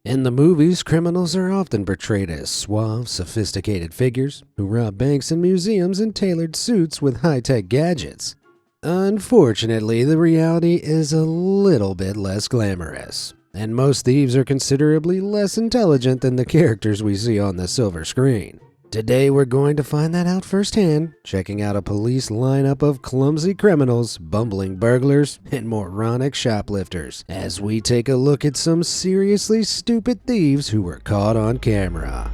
In the movies, criminals are often portrayed as suave, sophisticated figures who rob banks and museums in tailored suits with high-tech gadgets. Unfortunately, the reality is a little bit less glamorous, and most thieves are considerably less intelligent than the characters we see on the silver screen. Today we're going to find that out firsthand, checking out a police lineup of clumsy criminals, bumbling burglars, and moronic shoplifters, as we take a look at some seriously stupid thieves who were caught on camera.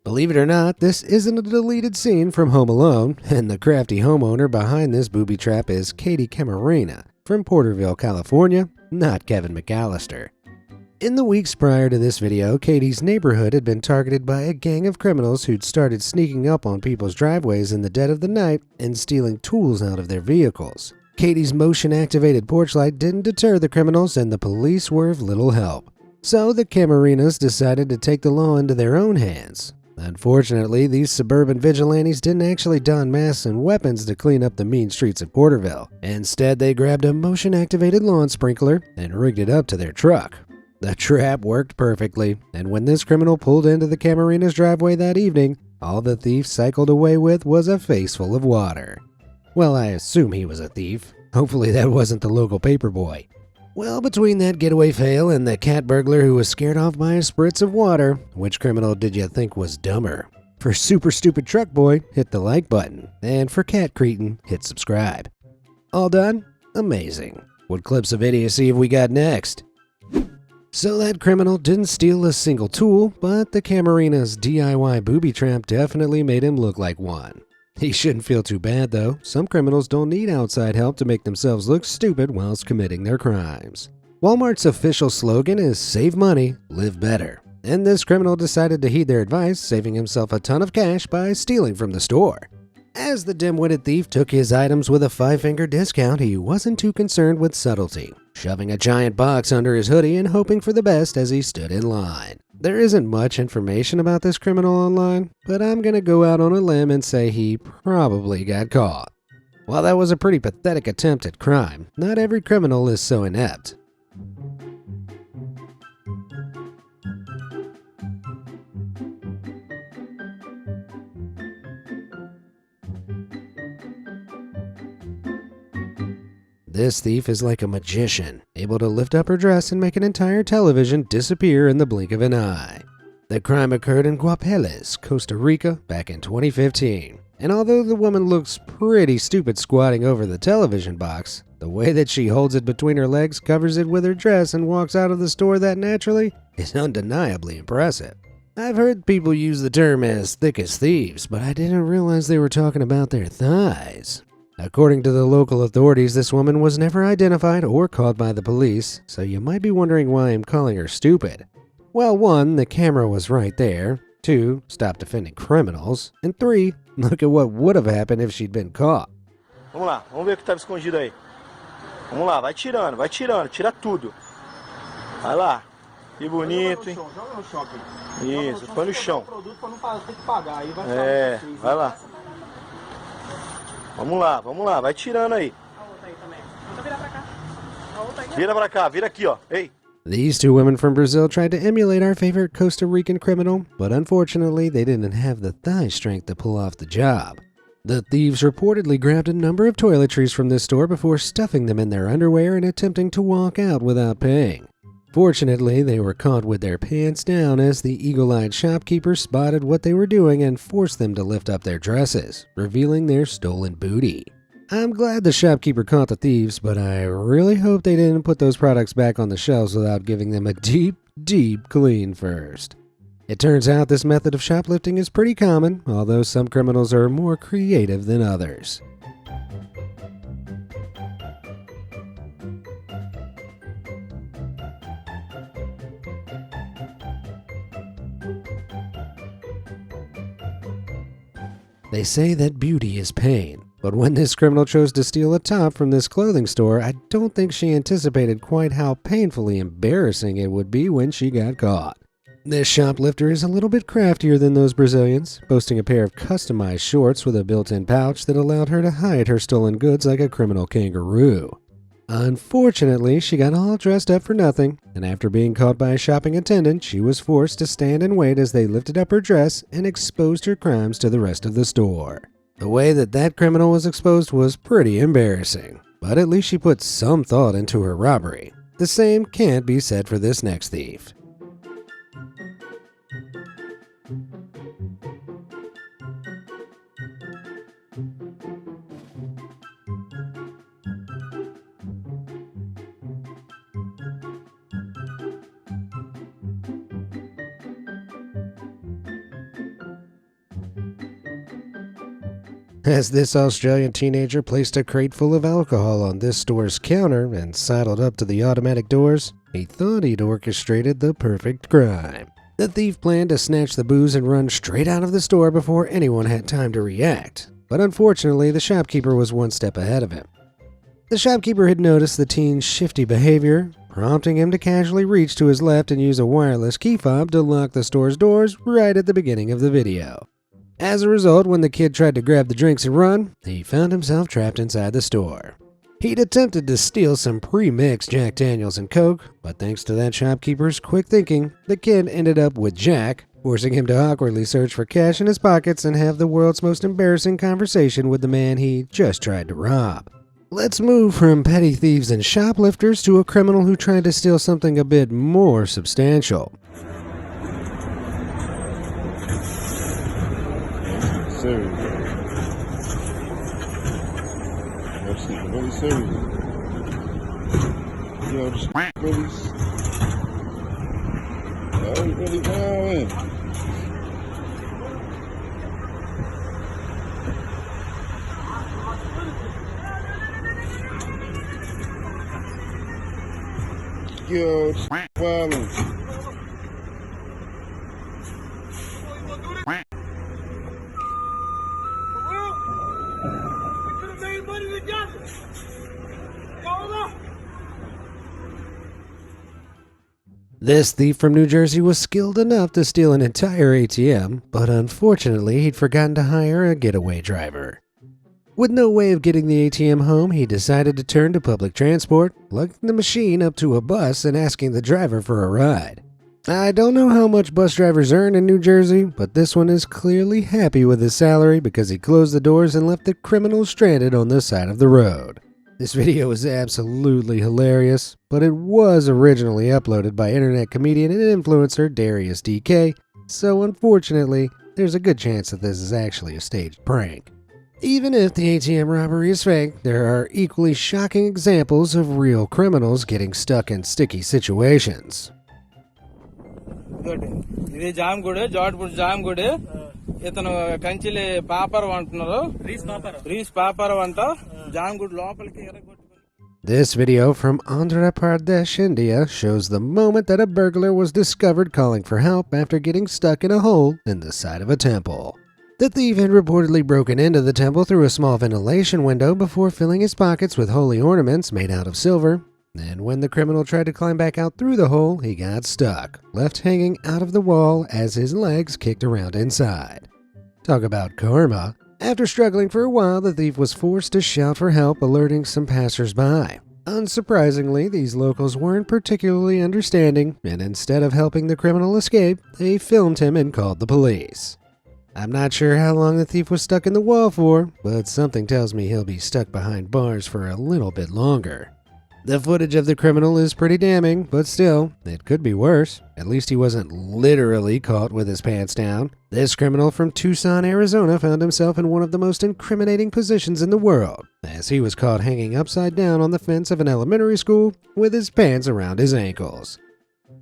Believe it or not, this isn't a deleted scene from Home Alone, and the crafty homeowner behind this booby trap is Katie Camarena from Porterville, California, not Kevin McAllister. In the weeks prior to this video, Katie's neighborhood had been targeted by a gang of criminals who'd started sneaking up on people's driveways in the dead of the night and stealing tools out of their vehicles. Katie's motion-activated porch light didn't deter the criminals, and the police were of little help. So the Camarenas decided to take the law into their own hands. Unfortunately, these suburban vigilantes didn't actually don masks and weapons to clean up the mean streets of Porterville. Instead, they grabbed a motion-activated lawn sprinkler and rigged it up to their truck. The trap worked perfectly, and when this criminal pulled into the Camarena's driveway that evening, all the thief cycled away with was a face full of water. Well, I assume he was a thief. Hopefully that wasn't the local paperboy. Well, between that getaway fail and the cat burglar who was scared off by a spritz of water, which criminal did you think was dumber? For Super Stupid Truck Boy, hit the like button, and for Cat Cretin, hit subscribe. All done? Amazing. What clips of idiocy have we got next? So that criminal didn't steal a single tool, but the Camarena's DIY booby trap definitely made him look like one. He shouldn't feel too bad though. Some criminals don't need outside help to make themselves look stupid whilst committing their crimes. Walmart's official slogan is "Save money, live better." And this criminal decided to heed their advice, saving himself a ton of cash by stealing from the store. As the dim-witted thief took his items with a 5-finger discount, he wasn't too concerned with subtlety, shoving a giant box under his hoodie and hoping for the best as he stood in line. There isn't much information about this criminal online, but I'm gonna go out on a limb and say he probably got caught. While that was a pretty pathetic attempt at crime, not every criminal is so inept. This thief is like a magician, able to lift up her dress and make an entire television disappear in the blink of an eye. The crime occurred in Guapeles, Costa Rica, back in 2015. And although the woman looks pretty stupid squatting over the television box, the way that she holds it between her legs, covers it with her dress, and walks out of the store that naturally is undeniably impressive. I've heard people use the term as thick as thieves, but I didn't realize they were talking about their thighs. According to the local authorities, this woman was never identified or caught by the police, so you might be wondering why I'm calling her stupid. Well, 1, the camera was right there. 2, stop defending criminals. And 3, look at what would have happened if she'd been caught. Vamos lá, vamos ver o que estava escondido aí. Vamos lá, vai tirando, tira tudo. Vai lá, que bonito, hein? Joga no chão aqui. Isso, põe no chão. É, vai lá. Vamos lá, vai tirando aí. A outra aí também. Então vira pra cá. A outra aí. Vira pra cá, vira aqui, ó. Ei. These two women from Brazil tried to emulate our favorite Costa Rican criminal, but unfortunately they didn't have the thigh strength to pull off the job. The thieves reportedly grabbed a number of toiletries from this store before stuffing them in their underwear and attempting to walk out without paying. Fortunately, they were caught with their pants down as the eagle-eyed shopkeeper spotted what they were doing and forced them to lift up their dresses, revealing their stolen booty. I'm glad the shopkeeper caught the thieves, but I really hope they didn't put those products back on the shelves without giving them a deep, deep clean first. It turns out this method of shoplifting is pretty common, although some criminals are more creative than others. They say that beauty is pain, But when this criminal chose to steal a top from this clothing store, I don't think she anticipated quite how painfully embarrassing it would be when she got caught. This shoplifter is a little bit craftier than those Brazilians, boasting a pair of customized shorts with a built-in pouch that allowed her to hide her stolen goods like a criminal kangaroo. Unfortunately, she got all dressed up for nothing, and after being caught by a shopping attendant, she was forced to stand and wait as they lifted up her dress and exposed her crimes to the rest of the store. The way that criminal was exposed was pretty embarrassing, but at least she put some thought into her robbery. The same can't be said for this next thief. As this Australian teenager placed a crate full of alcohol on this store's counter and sidled up to the automatic doors, he thought he'd orchestrated the perfect crime. The thief planned to snatch the booze and run straight out of the store before anyone had time to react, but unfortunately the shopkeeper was one step ahead of him. The shopkeeper had noticed the teen's shifty behavior, prompting him to casually reach to his left and use a wireless key fob to lock the store's doors right at the beginning of the video. As a result, when the kid tried to grab the drinks and run, he found himself trapped inside the store. He'd attempted to steal some pre-mixed Jack Daniels and Coke, but thanks to that shopkeeper's quick thinking, the kid ended up with Jack, forcing him to awkwardly search for cash in his pockets and have the world's most embarrassing conversation with the man he just tried to rob. Let's move from petty thieves and shoplifters to a criminal who tried to steal something a bit more substantial. Serious. That shit really serious. Yo, this really. That was really going. Yo, this violence. This thief from New Jersey was skilled enough to steal an entire ATM, but unfortunately he'd forgotten to hire a getaway driver. With no way of getting the ATM home, he decided to turn to public transport, lugging the machine up to a bus and asking the driver for a ride. I don't know how much bus drivers earn in New Jersey, but this one is clearly happy with his salary because he closed the doors and left the criminal stranded on the side of the road. This video is absolutely hilarious, but it was originally uploaded by internet comedian and influencer Darius DK, so unfortunately, there's a good chance that this is actually a staged prank. Even if the ATM robbery is fake, there are equally shocking examples of real criminals getting stuck in sticky situations. ఇది jam గుడి జోడ్పూర్ jam గుడి ఇతను కంచిలి పాపరం అంటున్నారు రీస్ పాపరం అంట jam గుడి లోపలికి ఎరగొట్టుకుని. This video from Andhra Pradesh, India shows the moment that a burglar was discovered calling for help after getting stuck in a hole in the side of a temple. The thief had reportedly broken into the temple through a small ventilation window before filling his pockets with holy ornaments made out of silver. And when the criminal tried to climb back out through the hole, he got stuck, left hanging out of the wall as his legs kicked around inside. Talk about karma. After struggling for a while, the thief was forced to shout for help, alerting some passers-by. Unsurprisingly, these locals weren't particularly understanding, and instead of helping the criminal escape, they filmed him and called the police. I'm not sure how long the thief was stuck in the wall for, but something tells me he'll be stuck behind bars for a little bit longer. The footage of the criminal is pretty damning, but still, it could be worse. At least he wasn't literally caught with his pants down. This criminal from Tucson, Arizona found himself in one of the most incriminating positions in the world, as he was caught hanging upside down on the fence of an elementary school with his pants around his ankles.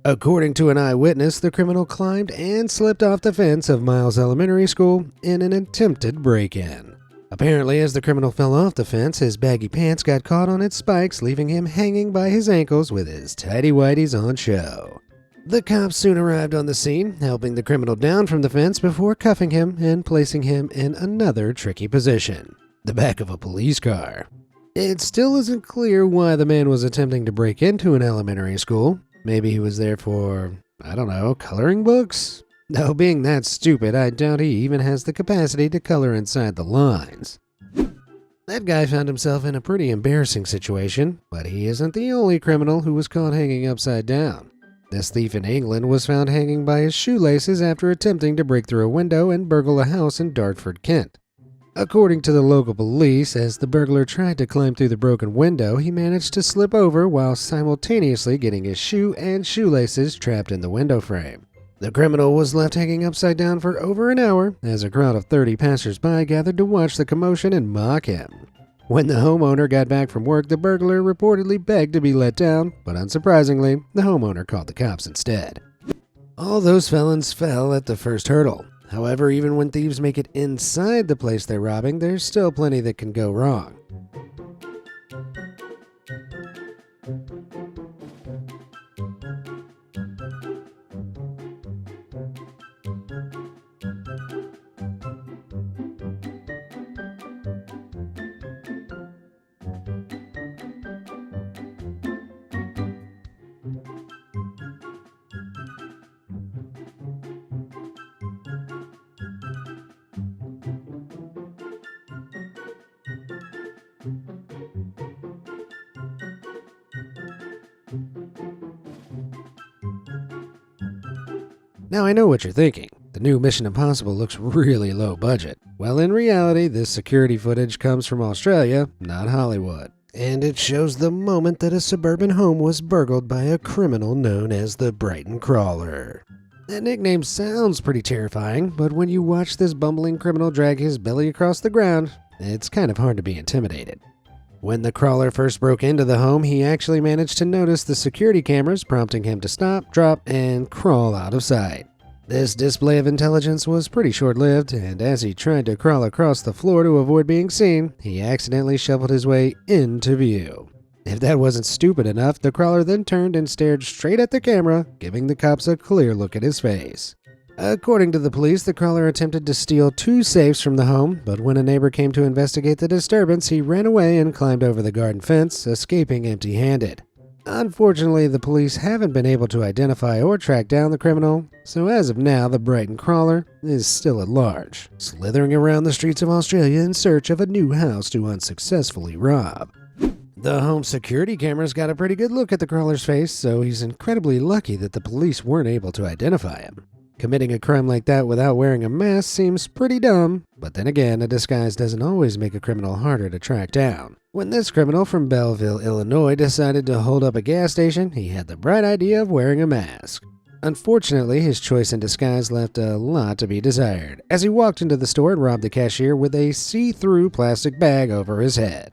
According to an eyewitness, the criminal climbed and slipped off the fence of Miles Elementary School in an attempted break-in. Apparently, as the criminal fell off the fence, his baggy pants got caught on its spikes, leaving him hanging by his ankles with his tighty-whities on show. The cops soon arrived on the scene, helping the criminal down from the fence before cuffing him and placing him in another tricky position. the back of a police car. It still isn't clear why the man was attempting to break into an elementary school. Maybe he was there for, I don't know, coloring books? Though being that stupid, I doubt he even has the capacity to color inside the lines. That guy found himself in a pretty embarrassing situation, but he isn't the only criminal who was caught hanging upside down. This thief in England was found hanging by his shoelaces after attempting to break through a window and burgle a house in Dartford, Kent. According to the local police, as the burglar tried to climb through the broken window, he managed to slip over while simultaneously getting his shoe and shoelaces trapped in the window frame. The criminal was left hanging upside down for over an hour as a crowd of 30 passers-by gathered to watch the commotion and mock him. When the homeowner got back from work, the burglar reportedly begged to be let down, but unsurprisingly, the homeowner called the cops instead. All those felons fell at the first hurdle. However, even when thieves make it inside the place they're robbing, there's still plenty that can go wrong. Now I know what you're thinking. The new Mission Impossible looks really low budget. Well, in reality, this security footage comes from Australia, not Hollywood. And it shows the moment that a suburban home was burgled by a criminal known as the Brighton Crawler. That nickname sounds pretty terrifying, but when you watch this bumbling criminal drag his belly across the ground, it's kind of hard to be intimidated. When the crawler first broke into the home, he actually managed to notice the security cameras, prompting him to stop, drop, and crawl out of sight. This display of intelligence was pretty short-lived, and as he tried to crawl across the floor to avoid being seen, he accidentally shoveled his way into view. If that wasn't stupid enough, the crawler then turned and stared straight at the camera, giving the cops a clear look at his face. According to the police, the crawler attempted to steal 2 safes from the home, but when a neighbor came to investigate the disturbance, he ran away and climbed over the garden fence, escaping empty-handed. Unfortunately, the police haven't been able to identify or track down the criminal, so as of now, the Brighton Crawler is still at large, slithering around the streets of Australia in search of a new house to unsuccessfully rob. The home security cameras got a pretty good look at the crawler's face, so he's incredibly lucky that the police weren't able to identify him. Committing a crime like that without wearing a mask seems pretty dumb, but then again, a disguise doesn't always make a criminal harder to track down. When this criminal from Belleville, Illinois decided to hold up a gas station, he had the bright idea of wearing a mask. Unfortunately, his choice in disguise left a lot to be desired, as he walked into the store and robbed the cashier with a see-through plastic bag over his head.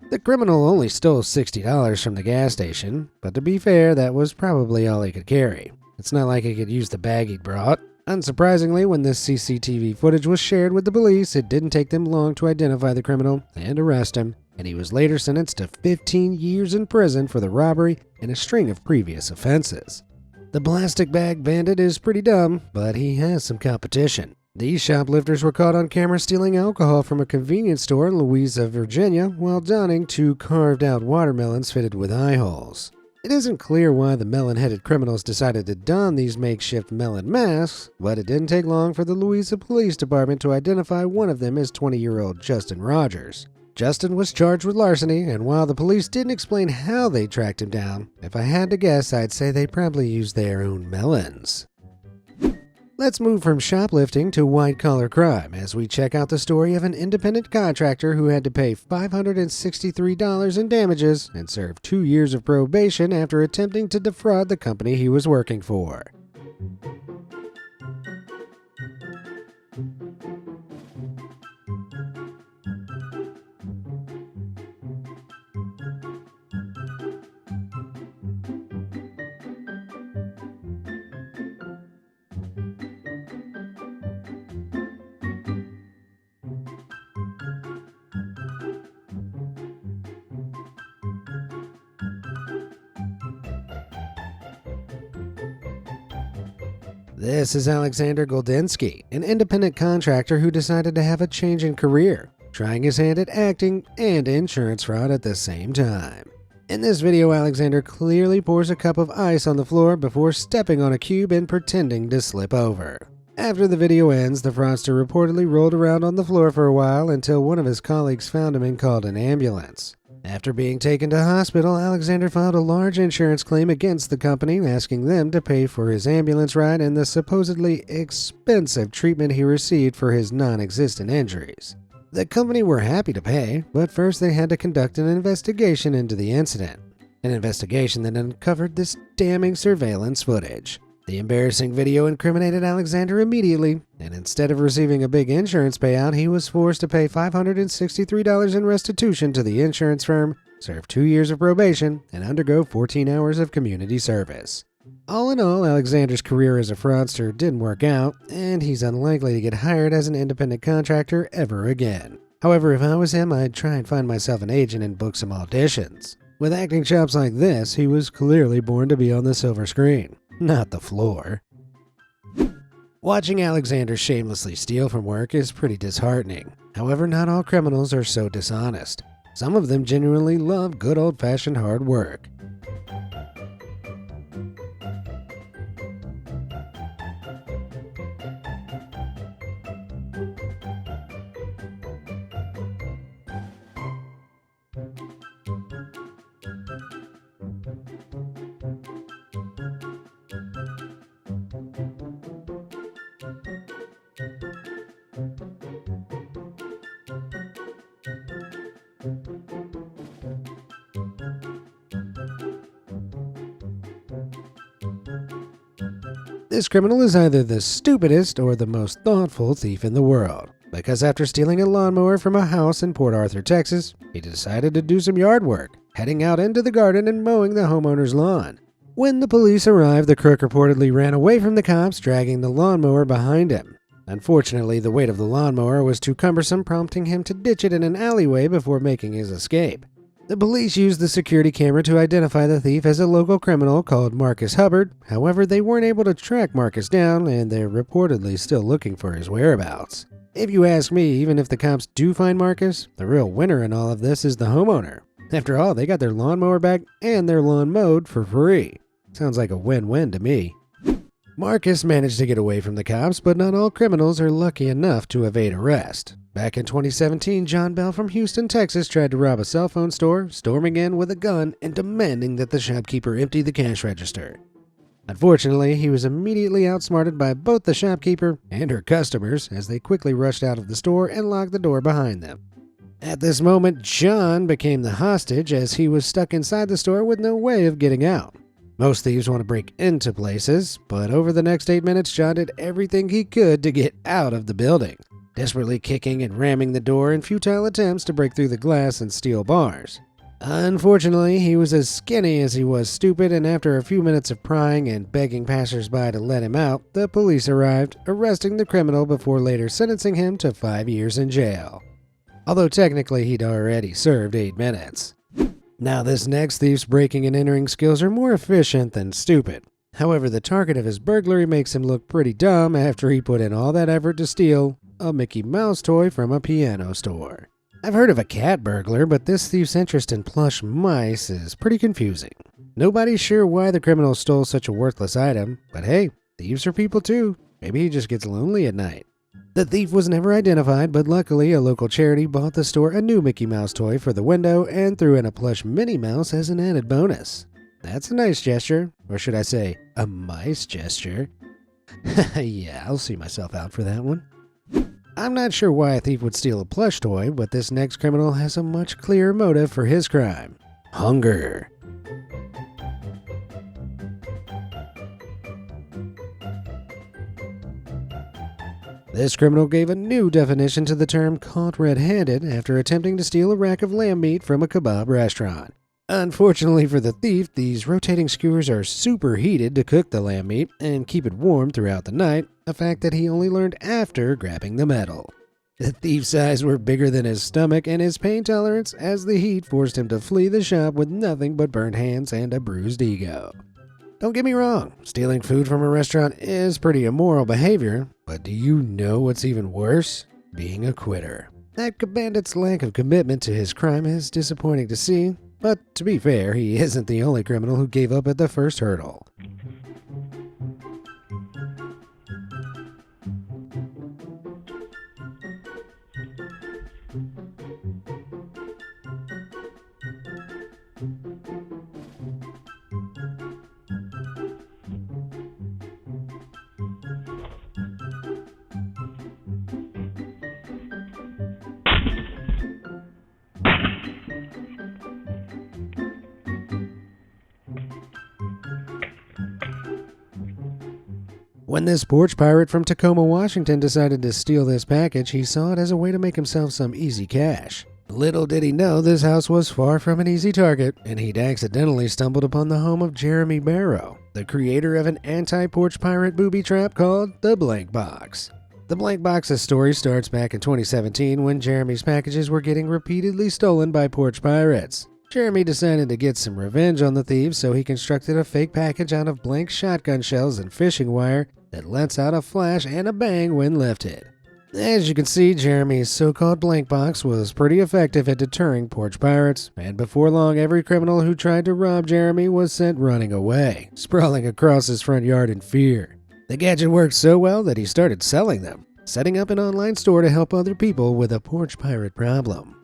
The criminal only stole $60 from the gas station, but to be fair, that was probably all he could carry. It's not like he could use the bag he'd brought. Unsurprisingly, when this CCTV footage was shared with the police, it didn't take them long to identify the criminal and arrest him, and he was later sentenced to 15 years in prison for the robbery and a string of previous offenses. The plastic bag bandit is pretty dumb, but he has some competition. These shoplifters were caught on camera stealing alcohol from a convenience store in Louisa, Virginia, while donning 2 carved-out watermelons fitted with eye holes. It isn't clear why the melon-headed criminals decided to don these makeshift melon masks, but it didn't take long for the Louisa Police Department to identify one of them as 20-year-old Justin Rogers. Justin was charged with larceny, and while the police didn't explain how they tracked him down, if I had to guess, I'd say they probably used their own melons. Let's move from shoplifting to white-collar crime as we check out the story of an independent contractor who had to pay $563 in damages and serve 2 years of probation after attempting to defraud the company he was working for. This is Alexander Goldinsky, an independent contractor who decided to have a change in career. trying his hand at acting and insurance fraud at the same time. In this video, Alexander clearly pours a cup of ice on the floor before stepping on a cube and pretending to slip over. After the video ends, the fraudster reportedly rolled around on the floor for a while until one of his colleagues found him and called an ambulance. After being taken to hospital, Alexander filed a large insurance claim against the company, asking them to pay for his ambulance ride and the supposedly expensive treatment he received for his non-existent injuries. The company were happy to pay, but first they had to conduct an investigation into the incident. An investigation that uncovered this damning surveillance footage. The embarrassing video incriminated Alexander immediately, and instead of receiving a big insurance payout, he was forced to pay $563 in restitution to the insurance firm, serve 2 years of probation, and undergo 14 hours of community service. All in all, Alexander's career as a fraudster didn't work out, and he's unlikely to get hired as an independent contractor ever again. However, if I was him, I'd try and find myself an agent and book some auditions. With acting chops like this, he was clearly born to be on the silver screen, not the floor. Watching Alexander shamelessly steal from work is pretty disheartening. However, not all criminals are so dishonest. Some of them genuinely love good old-fashioned hard work. This criminal is either the stupidest or the most thoughtful thief in the world, because after stealing a lawnmower from a house in Port Arthur, Texas, he decided to do some yard work, heading out into the garden and mowing the homeowner's lawn. When the police arrived, the crook reportedly ran away from the cops, dragging the lawnmower behind him. Unfortunately, the weight of the lawnmower was too cumbersome, prompting him to ditch it in an alleyway before making his escape. The police used the security camera to identify the thief as a local criminal called Marcus Hubbard. However, they weren't able to track Marcus down, and they're reportedly still looking for his whereabouts. If you ask me, even if the cops do find Marcus, the real winner in all of this is the homeowner. After all, they got their lawnmower back and their lawn mowed for free. Sounds like a win-win to me. Marcus managed to get away from the cops, but not all criminals are lucky enough to evade arrest. Back in 2017, John Bell from Houston, Texas tried to rob a cell phone store, storming in with a gun and demanding that the shopkeeper empty the cash register. Unfortunately, he was immediately outsmarted by both the shopkeeper and her customers as they quickly rushed out of the store and locked the door behind them. At this moment, John became the hostage as he was stuck inside the store with no way of getting out. Most thieves want to break into places, but over the next 8 minutes, John did everything he could to get out of the building, desperately kicking and ramming the door in futile attempts to break through the glass and steel bars. Unfortunately, he was as skinny as he was stupid, and after a few minutes of prying and begging passersby to let him out, the police arrived, arresting the criminal before later sentencing him to 5 years in jail. Although technically he'd already served 8 minutes. Now this next thief's breaking and entering skills are more efficient than stupid. However, the target of his burglary makes him look pretty dumb after he put in all that effort to steal a Mickey Mouse toy from a piano store. I've heard of a cat burglar, but this thief's interest in plush mice is pretty confusing. Nobody's sure why the criminal stole such a worthless item, but hey, thieves are people too. Maybe he just gets lonely at night. The thief was never identified, but luckily a local charity bought the store a new Mickey Mouse toy for the window and threw in a plush Minnie Mouse as an added bonus. That's a nice gesture, or should I say, a mice gesture. Yeah, I'll see myself out for that one. I'm not sure why a thief would steal a plush toy, but this next criminal has a much clearer motive for his crime: hunger. This criminal gave a new definition to the term caught red-handed after attempting to steal a rack of lamb meat from a kebab restaurant. Unfortunately for the thief, these rotating skewers are superheated to cook the lamb meat and keep it warm throughout the night, a fact that he only learned after grabbing the metal. The thief's eyes were bigger than his stomach and his pain tolerance, as the heat forced him to flee the shop with nothing but burnt hands and a bruised ego. Don't get me wrong, stealing food from a restaurant is pretty immoral behavior, but do you know what's even worse? Being a quitter. That bandit's lack of commitment to his crime is disappointing to see, but to be fair, he isn't the only criminal who gave up at the first hurdle. When this porch pirate from Tacoma, Washington decided to steal this package, he saw it as a way to make himself some easy cash. Little did he know this house was far from an easy target, and he'd accidentally stumbled upon the home of Jeremy Barrow, the creator of an anti-porch pirate booby trap called the Blank Box. The Blank Box's story starts back in 2017 when Jeremy's packages were getting repeatedly stolen by porch pirates. Jeremy decided to get some revenge on the thieves, so he constructed a fake package out of blank shotgun shells and fishing wire that lets out a flash and a bang when lifted. As you can see, Jeremy's so-called blank box was pretty effective at deterring porch pirates, and before long every criminal who tried to rob Jeremy was sent running away, sprawling across his front yard in fear. The gadget worked so well that he started selling them, setting up an online store to help other people with a porch pirate problem.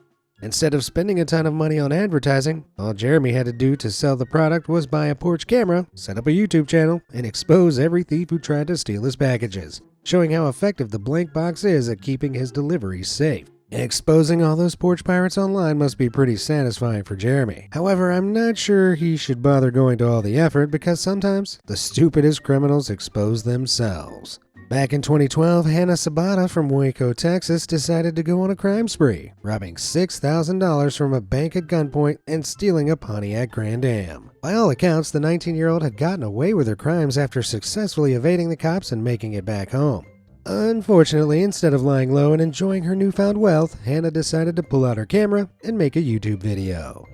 Instead of spending a ton of money on advertising, all Jeremy had to do to sell the product was buy a porch camera, set up a YouTube channel, and expose every thief who tried to steal his packages, showing how effective the Blank Box is at keeping his deliveries safe. Exposing all those porch pirates online must be pretty satisfying for Jeremy. However, I'm not sure he should bother going to all the effort because sometimes the stupidest criminals expose themselves. Back in 2012, Hannah Sabata from Waco, Texas decided to go on a crime spree, robbing $6,000 from a bank at gunpoint and stealing a Pontiac Grand Am. By all accounts, the 19-year-old had gotten away with her crimes after successfully evading the cops and making it back home. Unfortunately, instead of lying low and enjoying her newfound wealth, Hannah decided to pull out her camera and make a YouTube video.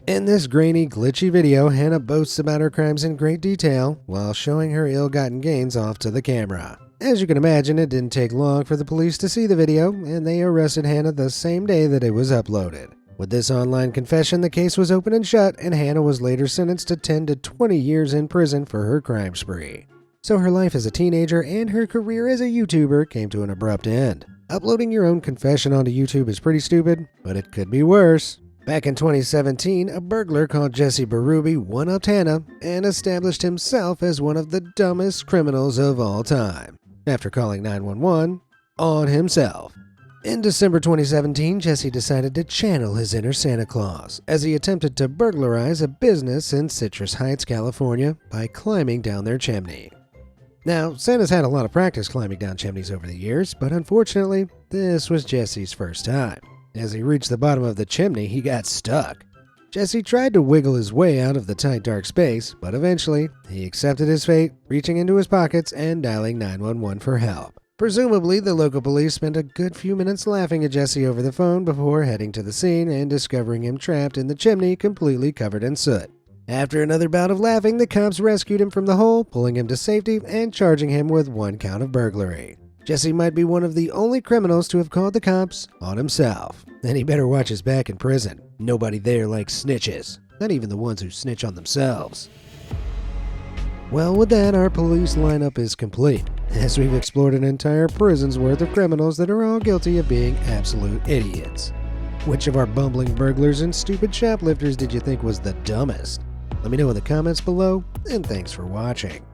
In this grainy, glitchy video, Hannah boasts about her crimes in great detail while showing her ill-gotten gains off to the camera. As you can imagine, it didn't take long for the police to see the video, and they arrested Hannah the same day that it was uploaded. With this online confession, the case was open and shut, and Hannah was later sentenced to 10 to 20 years in prison for her crime spree. So her life as a teenager and her career as a YouTuber came to an abrupt end. Uploading your own confession onto YouTube is pretty stupid, but it could be worse. Back in 2017, a burglar called Jesse Berube one-upped Hannah and established himself as one of the dumbest criminals of all time, after calling 911 on himself. In December 2017, Jesse decided to channel his inner Santa Claus as he attempted to burglarize a business in Citrus Heights, California by climbing down their chimney. Now, Santa's had a lot of practice climbing down chimneys over the years, but unfortunately, this was Jesse's first time. As he reached the bottom of the chimney, he got stuck. Jesse tried to wiggle his way out of the tight, dark space, but eventually, he accepted his fate, reaching into his pockets and dialing 911 for help. Presumably, the local police spent a good few minutes laughing at Jesse over the phone before heading to the scene and discovering him trapped in the chimney, completely covered in soot. After another bout of laughing, the cops rescued him from the hole, pulling him to safety and charging him with 1 count of burglary. Jesse might be one of the only criminals to have called the cops on himself. And he better watch his back in prison. Nobody there likes snitches. Not even the ones who snitch on themselves. Well, with that, our police lineup is complete, as we've explored an entire prison's worth of criminals that are all guilty of being absolute idiots. Which of our bumbling burglars and stupid shoplifters did you think was the dumbest? Let me know in the comments below, and thanks for watching.